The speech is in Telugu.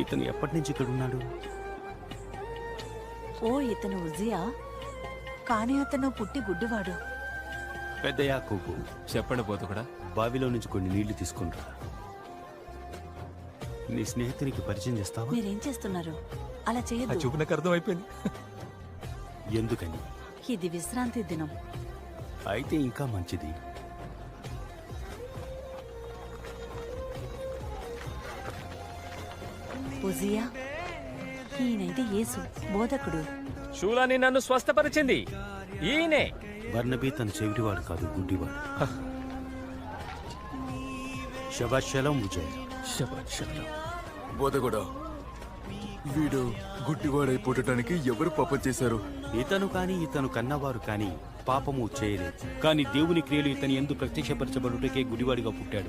ఇతను ఎప్పటి నుంచి ఇక్కడ ఉన్నాడు? ఓ ఇతను ఉజియా, కానీ అతను పుట్టి గుడ్డివాడు. పెద్ద యాకోబు, చెప్పండి బోధకుడా. బావిలో నుంచి కొన్ని నీళ్లు తీసుకుంటా. నీ స్నేహితునికి పరిచయం చేస్తావా? మీరేం చేస్తున్నారు? అలా ఆ చేయొద్దు. చూపు నాకు అర్థమైపోయింది. ఎందుకని? ఇది విశ్రాంతి దినం. అయితే ఇంకా మంచిది. ఉజియా, ఈయనైతే యేసు బోధకుడు. శూలాన్ని నన్ను స్వస్థపరిచింది ఈయనే. బర్నబీ తన చెవిటివాడు కాదు, గుడ్డివాడు. శబాషలం విజయ్. బోధకుడా, వీడు గుడ్డివాడై పుట్టడానికి ఎవరు పాపం చేశారు? ఇతను కాని ఇతను కన్నవారు కాని పాపము చేయలేదు. కాని దేవుని క్రియలు ఇతని యందు ప్రత్యక్షపరచబడుటకే గుడివాడిగా పుట్టాడు.